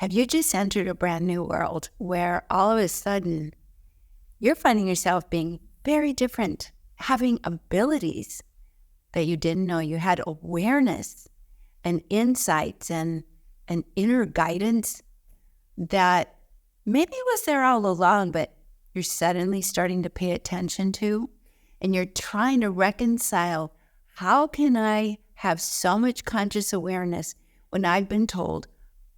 Have you just entered a brand new world where all of a sudden you're finding yourself being very different, having abilities that you didn't know you had, awareness and insights and inner guidance that maybe was there all along, but you're suddenly starting to pay attention to, and you're trying to reconcile, how can I have so much conscious awareness when I've been told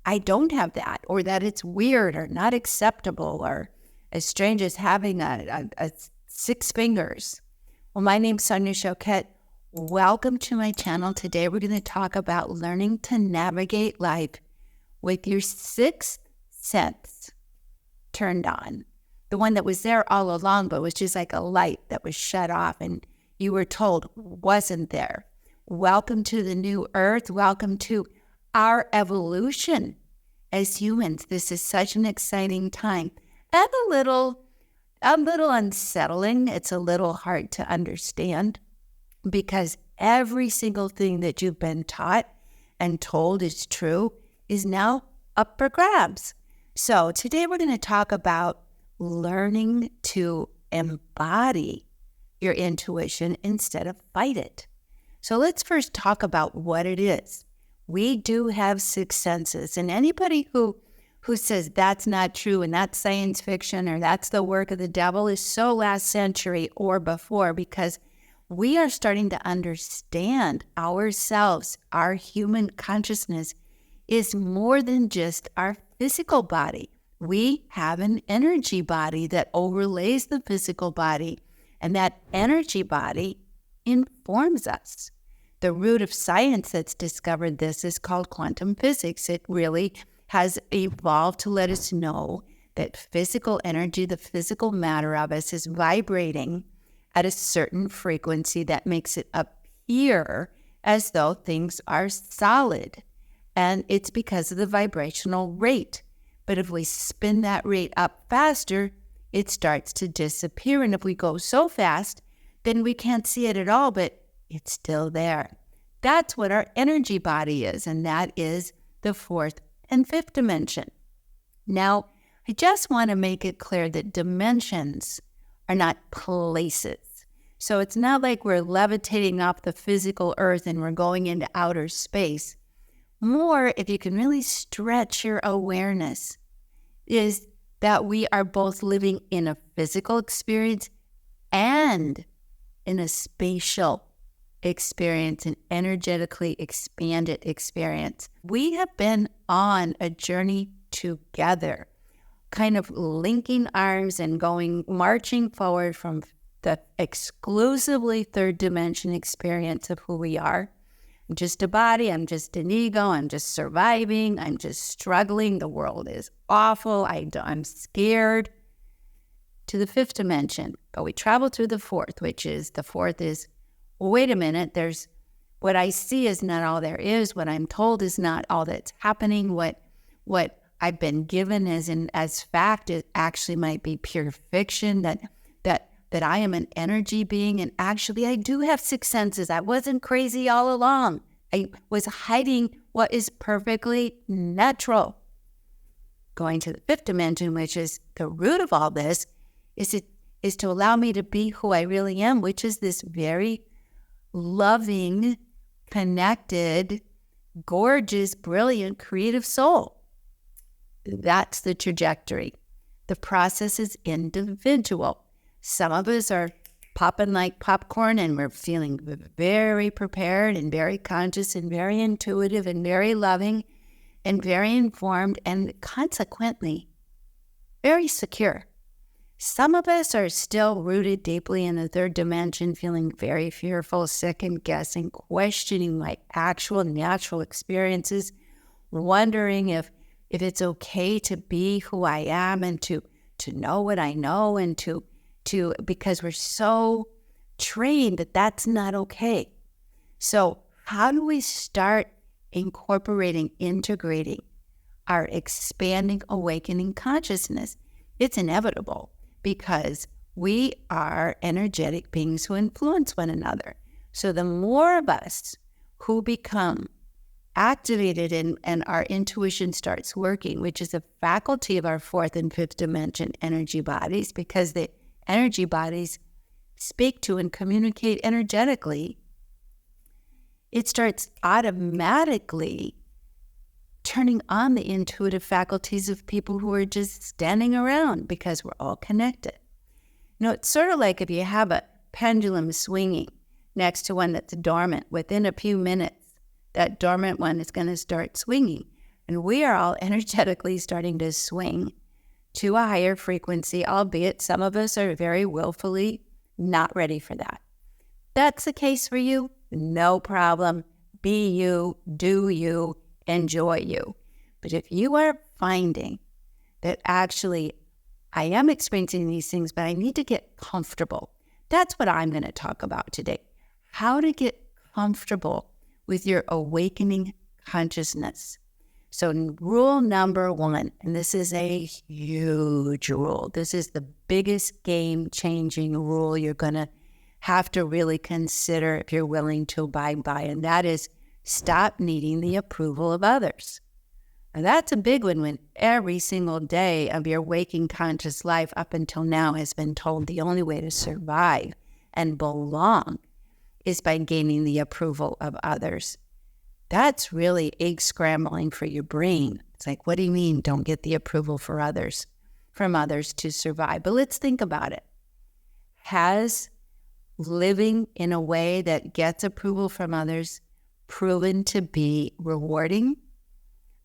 I don't have that, or that it's weird or not acceptable, or as strange as having a 6 fingers? Well, my name's Sonia Choquette. Welcome to my channel. Today we're going to talk about learning to navigate life with your 6th sense turned on. The one that was there all along, but was just like a light that was shut off and you were told wasn't there. Welcome to the new earth. Welcome to our evolution as humans. This is such an exciting time and a little unsettling. It's a little hard to understand because every single thing that you've been taught and told is true is now up for grabs. So today we're going to talk about learning to embody your intuition instead of fight it. So let's first talk about what it is. We do have 6 senses, and anybody who says that's not true and that's science fiction or that's the work of the devil is so last century or before, because we are starting to understand ourselves. Our human consciousness is more than just our physical body. We have an energy body that overlays the physical body, and that energy body informs us. The root of science that's discovered this is called quantum physics. It really has evolved to let us know that physical energy, the physical matter of us, is vibrating at a certain frequency that makes it appear as though things are solid. And it's because of the vibrational rate. But if we spin that rate up faster, it starts to disappear. And if we go so fast, then we can't see it at all, but it's still there. That's what our energy body is, and that is the 4th and 5th dimension. Now, I just want to make it clear that dimensions are not places. So it's not like we're levitating off the physical earth and we're going into outer space. More, if you can really stretch your awareness, is that we are both living in a physical experience and in a spatial experience, an energetically expanded experience. We have been on a journey together, kind of linking arms and marching forward from the exclusively 3rd dimension experience of who we are. I'm just a body, I'm just an ego, I'm just surviving, I'm just struggling, the world is awful, I'm scared, to the 5th dimension. But we travel through the 4th, which is, the 4th is, well, wait a minute, what I see is not all there is, what I'm told is not all that's happening, what I've been given as fact, it actually might be pure fiction, that I am an energy being, and actually I do have 6 senses. I wasn't crazy all along. I was hiding what is perfectly natural. Going to the 5th dimension, which is the root of all this, is to allow me to be who I really am, which is this very loving, connected, gorgeous, brilliant, creative soul. That's the trajectory. The process is individual. Some of us are popping like popcorn and we're feeling very prepared and very conscious and very intuitive and very loving and very informed and consequently very secure. Some of us are still rooted deeply in the 3rd dimension, feeling very fearful, second guessing, questioning my actual natural experiences, wondering if it's okay to be who I am and to know what I know, and to because we're so trained that that's not okay. So how do we start incorporating, integrating our expanding, awakening consciousness? It's inevitable because we are energetic beings who influence one another. So the more of us who become activated and our intuition starts working, which is a faculty of our fourth and fifth dimension energy bodies, because the energy bodies speak to and communicate energetically, it starts automatically turning on the intuitive faculties of people who are just standing around, because we're all connected. It's sort of like if you have a pendulum swinging next to one that's dormant. Within a few minutes, that dormant one is going to start swinging. And we are all energetically starting to swing to a higher frequency, albeit some of us are very willfully not ready for that. That's the case for you, no problem. Be you, do you, enjoy you. But if you are finding that actually I am experiencing these things, but I need to get comfortable, that's what I'm going to talk about today. How to get comfortable with your awakening consciousness. So rule number one, and this is a huge rule. This is the biggest game-changing rule you're going to have to really consider if you're willing to abide by, and that is stop needing the approval of others. And that's a big one when every single day of your waking conscious life up until now has been told the only way to survive and belong is by gaining the approval of others. That's really egg scrambling for your brain. It's like, what do you mean don't get the approval from others to survive? But let's think about it. Has living in a way that gets approval from others proven to be rewarding?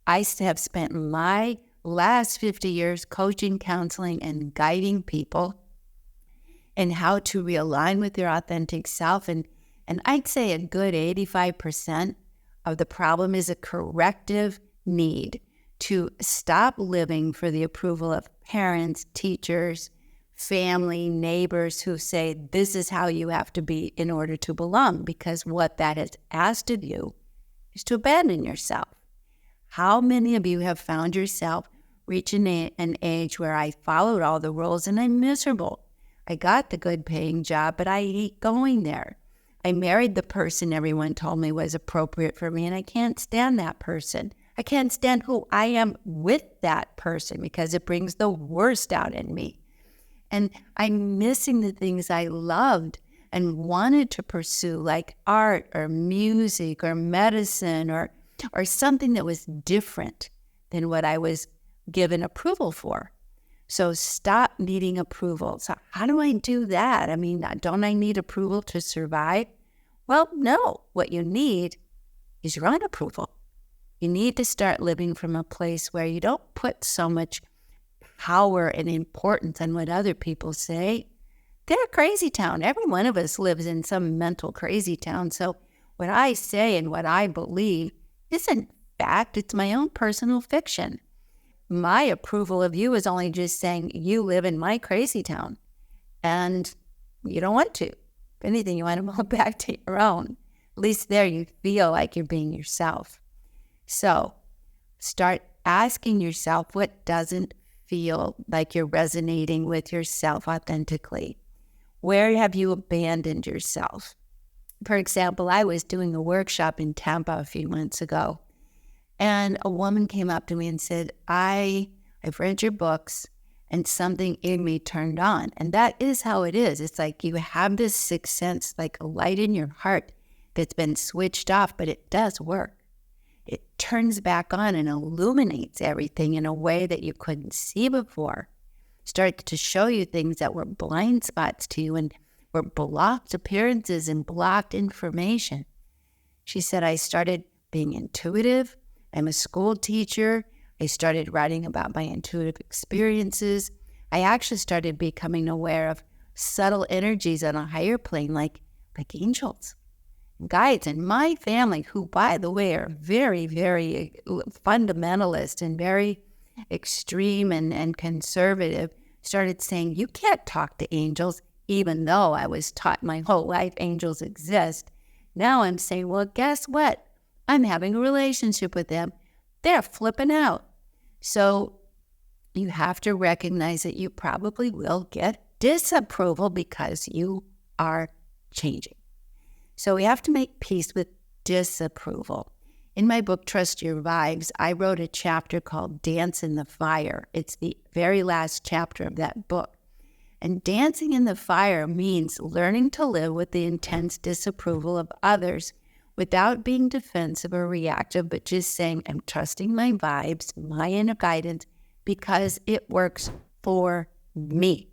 I have spent my last 50 years coaching, counseling, and guiding people in how to realign with their authentic self. And I'd say a good 85% of the problem is a corrective need to stop living for the approval of parents, teachers, family, neighbors who say, this is how you have to be in order to belong, because what that has asked of you is to abandon yourself. How many of you have found yourself reaching an age where I followed all the rules and I'm miserable? I got the good paying job, but I hate going there. I married the person everyone told me was appropriate for me, and I can't stand that person. I can't stand who I am with that person because it brings the worst out in me. And I'm missing the things I loved and wanted to pursue, like art or music or medicine or something that was different than what I was given approval for. So stop needing approval. So how do I do that? I mean, don't I need approval to survive? Well, no. What you need is your own approval. You need to start living from a place where you don't put so much power and importance on what other people say. They're a crazy town. Every one of us lives in some mental crazy town. So what I say and what I believe isn't fact. It's my own personal fiction. My approval of you is only just saying you live in my crazy town and you don't want to. If anything, you want to move back to your own. At least there you feel like you're being yourself. So start asking yourself what doesn't feel like you're resonating with yourself authentically. Where have you abandoned yourself? For example, I was doing a workshop in Tampa a few months ago, and a woman came up to me and said, I've read your books and something in me turned on. And that is how it is. It's like you have this sixth sense, like a light in your heart that's been switched off, but it does work. It turns back on and illuminates everything in a way that you couldn't see before. Starts to show you things that were blind spots to you and were blocked appearances and blocked information. She said, I started being intuitive. I'm a school teacher. I started writing about my intuitive experiences. I actually started becoming aware of subtle energies on a higher plane, like angels, guides. And my family, who, by the way, are very, very fundamentalist and very extreme and conservative, started saying, you can't talk to angels, even though I was taught my whole life angels exist. Now I'm saying, well, guess what? I'm having a relationship with them. They're flipping out. So you have to recognize that you probably will get disapproval because you are changing. So we have to make peace with disapproval. In my book, Trust Your Vibes, I wrote a chapter called Dance in the Fire. It's the very last chapter of that book. And dancing in the fire means learning to live with the intense disapproval of others without being defensive or reactive, but just saying, I'm trusting my vibes, my inner guidance, because it works for me.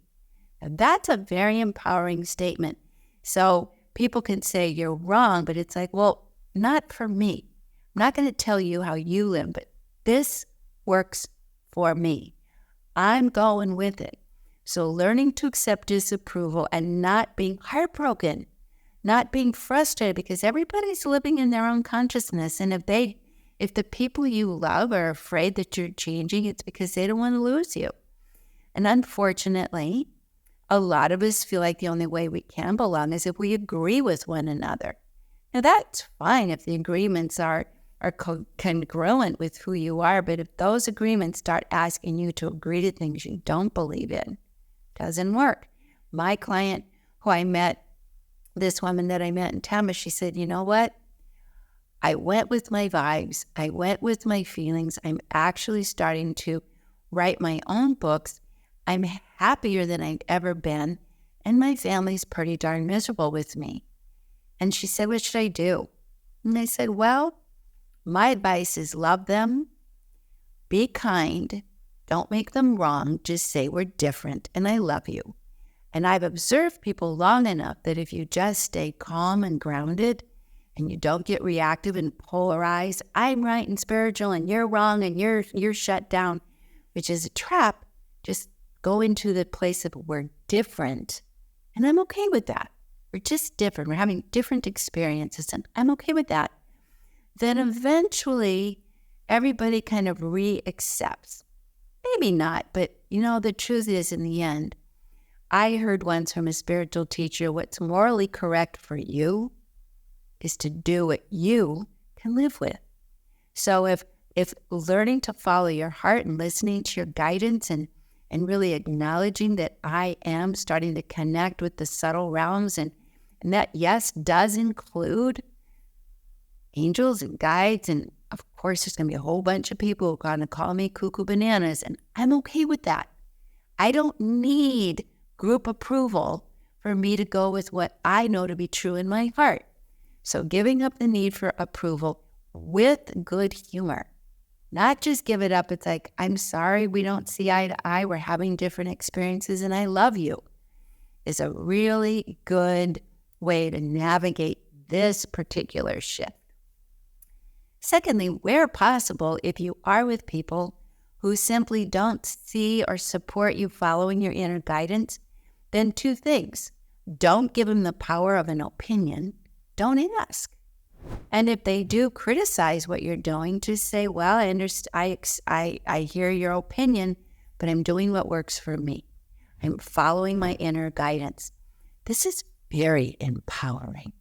Now, that's a very empowering statement. So people can say you're wrong, but it's like, well, not for me. I'm not going to tell you how you live, but this works for me. I'm going with it. So learning to accept disapproval and not being heartbroken, not being frustrated, because everybody's living in their own consciousness. And if the people you love are afraid that you're changing, it's because they don't want to lose you. And unfortunately, a lot of us feel like the only way we can belong is if we agree with one another. Now, that's fine if the agreements are congruent with who you are, but if those agreements start asking you to agree to things you don't believe in, doesn't work. My client who I met, this woman that I met in Tampa, she said, you know what? I went with my vibes. I went with my feelings. I'm actually starting to write my own books. I'm happier than I've ever been, and my family's pretty darn miserable with me. And she said, what should I do? And I said, well, my advice is love them, be kind, don't make them wrong, just say we're different and I love you. And I've observed people long enough that if you just stay calm and grounded and you don't get reactive and polarized, I'm right and spiritual and you're wrong and you're shut down, which is a trap, just go into the place of we're different. And I'm okay with that. We're just different. We're having different experiences and I'm okay with that. Then eventually everybody kind of re-accepts. Maybe not, but the truth is in the end, I heard once from a spiritual teacher, what's morally correct for you is to do what you can live with. So if learning to follow your heart and listening to your guidance and really acknowledging that I am starting to connect with the subtle realms and that, yes, does include angels and guides. And of course, there's going to be a whole bunch of people who are going to call me cuckoo bananas. And I'm okay with that. I don't need group approval for me to go with what I know to be true in my heart. So giving up the need for approval with good humor. Not just give it up. It's like, I'm sorry, we don't see eye to eye. We're having different experiences and I love you. Is a really good way to navigate this particular shift. Secondly, where possible, if you are with people who simply don't see or support you following your inner guidance, then two things. Don't give them the power of an opinion. Don't ask. And if they do criticize what you're doing, just say, well, I understand, I hear your opinion, but I'm doing what works for me. I'm following my inner guidance. This is very empowering.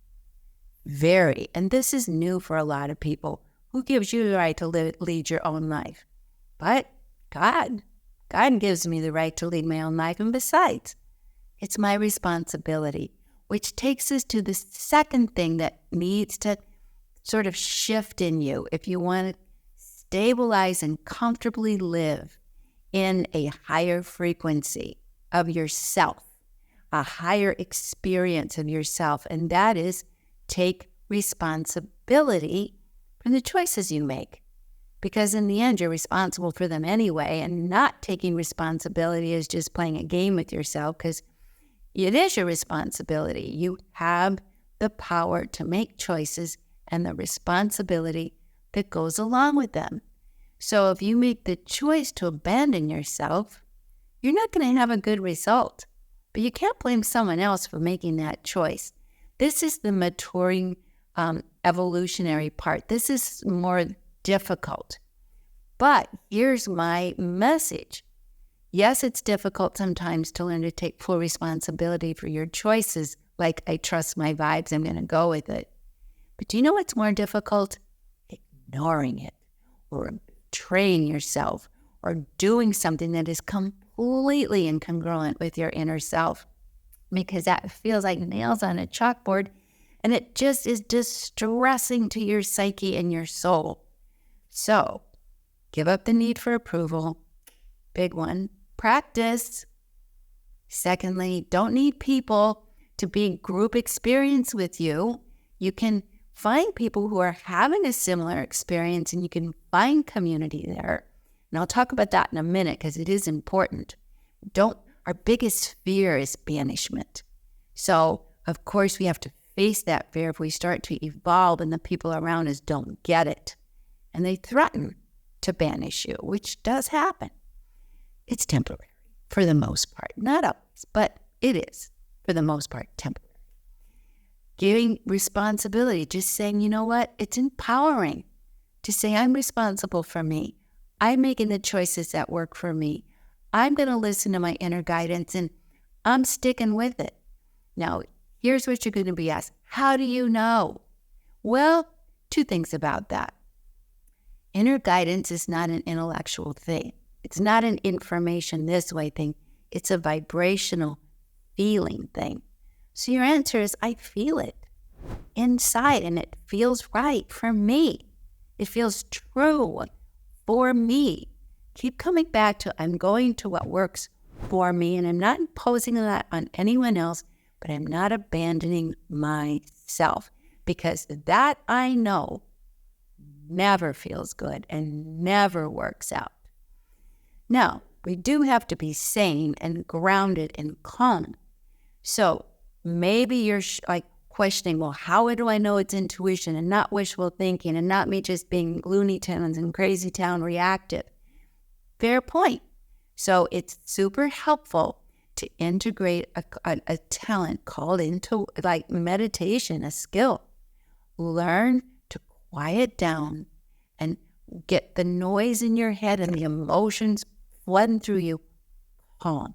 Very. And this is new for a lot of people. Who gives you the right to lead your own life? But God gives me the right to lead my own life. And besides, it's my responsibility, which takes us to the second thing that needs to sort of shift in you if you want to stabilize and comfortably live in a higher frequency of yourself, a higher experience of yourself, and that is take responsibility for the choices you make. Because in the end, you're responsible for them anyway, and not taking responsibility is just playing a game with yourself because it is your responsibility. You have the power to make choices and the responsibility that goes along with them. So if you make the choice to abandon yourself, you're not going to have a good result. But you can't blame someone else for making that choice. This is the maturing evolutionary part. This is more difficult. But here's my message. Yes, it's difficult sometimes to learn to take full responsibility for your choices. Like, I trust my vibes, I'm going to go with it. But do you know what's more difficult? Ignoring it, or betraying yourself, or doing something that is completely incongruent with your inner self. Because that feels like nails on a chalkboard, And it just is distressing to your psyche and your soul. So give up the need for approval. Big one. Practice. Secondly, don't need people to be group experience with you. You can find people who are having a similar experience and you can find community there. And I'll talk about that in a minute because it is important. Our biggest fear is banishment. So, of course, we have to face that fear if we start to evolve and the people around us don't get it. And they threaten to banish you, which does happen. It's temporary for the most part. Not always, but it is for the most part temporary. Giving responsibility, just saying, you know what? It's empowering to say, I'm responsible for me. I'm making the choices that work for me. I'm going to listen to my inner guidance and I'm sticking with it. Now, here's what you're going to be asked. How do you know? Well, two things about that. Inner guidance is not an intellectual thing. It's not an information this way thing. It's a vibrational feeling thing. So your answer is, I feel it inside and it feels right for me. It feels true for me. Keep coming back to, I'm going to what works for me, and I'm not imposing that on anyone else, but I'm not abandoning myself, because that I know never feels good and never works out. Now, we do have to be sane and grounded and calm. So maybe you're questioning, well, how do I know it's intuition and not wishful thinking and not me just being Looney Tunes and crazy town reactive? Fair point. So it's super helpful to integrate a talent called into meditation, a skill. Learn to quiet down and get the noise in your head and the emotions flooding through you calm.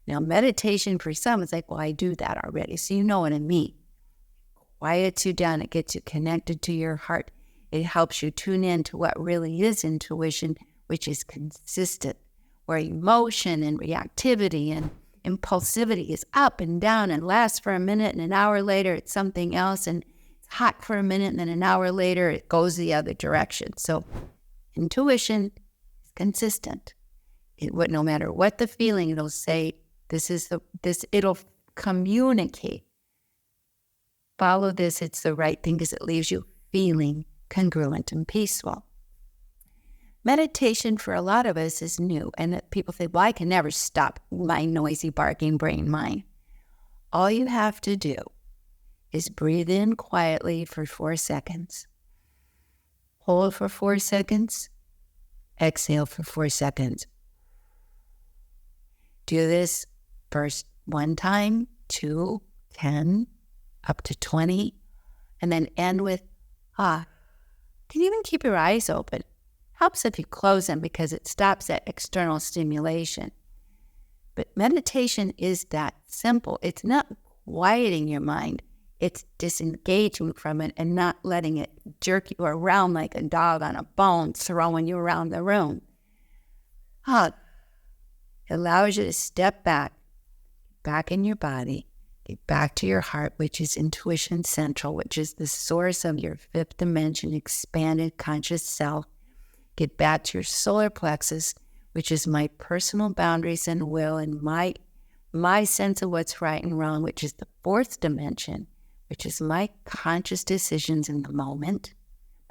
Now, meditation for some is well, I do that already, so you know what I mean. Quiets you down. It gets you connected to your heart. It helps you tune in to what really is intuition, which is consistent, where emotion and reactivity and impulsivity is up and down and lasts for a minute, and an hour later it's something else, and it's hot for a minute, and then an hour later it goes the other direction. So intuition is consistent. No matter what the feeling, it'll say, it'll communicate. Follow this, it's the right thing, because it leaves you feeling congruent and peaceful. Meditation for a lot of us is new, and people say, well, I can never stop my noisy, barking brain mind. All you have to do is breathe in quietly for 4 seconds. Hold for 4 seconds. Exhale for 4 seconds. Do this first 1 time, 2, 10, up to 20, and then end with, You can even keep your eyes open. Helps if you close them because it stops that external stimulation. But meditation is that simple. It's not quieting your mind. It's disengaging from it and not letting it jerk you around like a dog on a bone, throwing you around the room. It allows you to step back in your body, get back to your heart, which is intuition central, which is the source of your 5th dimension, expanded conscious self. Get back to your solar plexus, which is my personal boundaries and will, and my sense of what's right and wrong, which is the 4th dimension, which is my conscious decisions in the moment,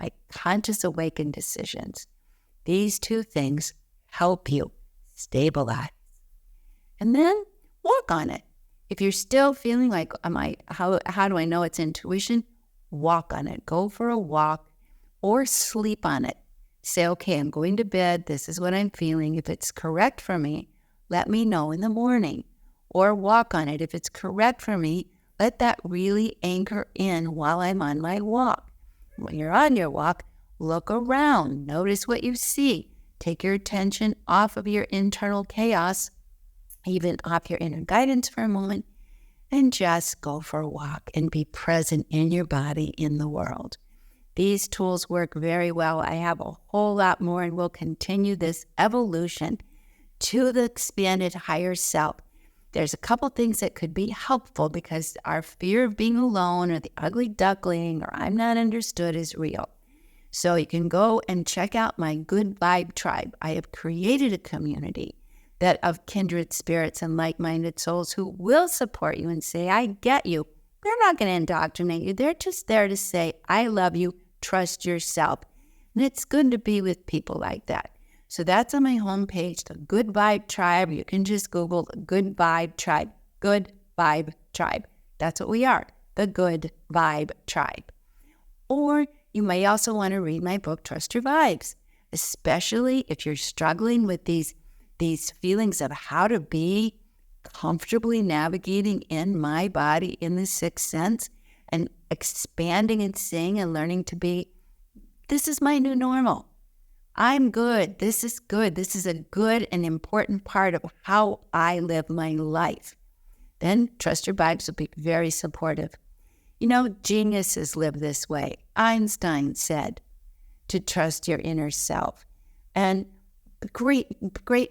my conscious awakened decisions. These 2 things help you stabilize. And then work on it. If you're still feeling like, how do I know it's intuition? Walk on it. Go for a walk or sleep on it. Say, okay, I'm going to bed. This is what I'm feeling. If it's correct for me, let me know in the morning. Or walk on it. If it's correct for me, let that really anchor in while I'm on my walk. When you're on your walk, look around. Notice what you see. Take your attention off of your internal chaos, even off your inner guidance for a moment, and just go for a walk and be present in your body, in the world. These tools work very well. I have a whole lot more, and we'll continue this evolution to the expanded higher self. there's a couple things that could be helpful because our fear of being alone or the ugly duckling or I'm not understood is real. So you can go and check out my Good Vibe Tribe. I have created a community that of kindred spirits and like-minded souls who will support you and say, I get you. They're not going to indoctrinate you. They're just there to say, I love you, trust yourself. And it's good to be with people like that. So that's on my homepage, the Good Vibe Tribe. You can just Google the Good Vibe Tribe. Good Vibe Tribe. That's what we are, the Good Vibe Tribe. Or you may also want to read my book, Trust Your Vibes, especially if you're struggling with these feelings of how to be comfortably navigating in my body in the sixth sense and expanding and seeing and learning to be, this is my new normal. I'm good. This is good. This is a good and important part of how I live my life. Then Trust Your Vibes will be very supportive. You know, geniuses live this way. Einstein said to trust your inner self. And great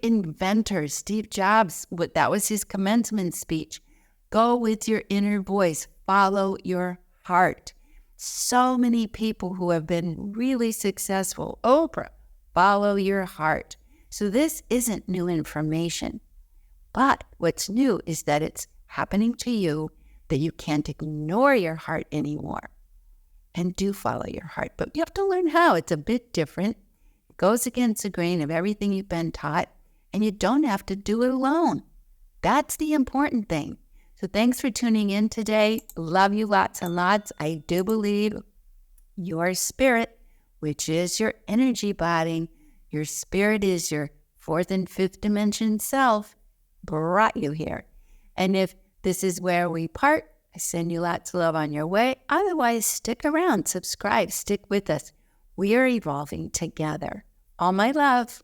inventors, Steve Jobs, that was his commencement speech. Go with your inner voice. Follow your heart. So many people who have been really successful. Oprah. Follow your heart. So this isn't new information. But what's new is that it's happening to you, that you can't ignore your heart anymore. And do follow your heart. But you have to learn how. It's a bit different. It goes against the grain of everything you've been taught. And you don't have to do it alone. That's the important thing. So thanks for tuning in today. Love you lots and lots. I do believe your spirit, which is your energy body, your spirit is your fourth and fifth dimension self, brought you here. And if this is where we part, I send you lots of love on your way. Otherwise, stick around, subscribe, stick with us. We are evolving together. All my love.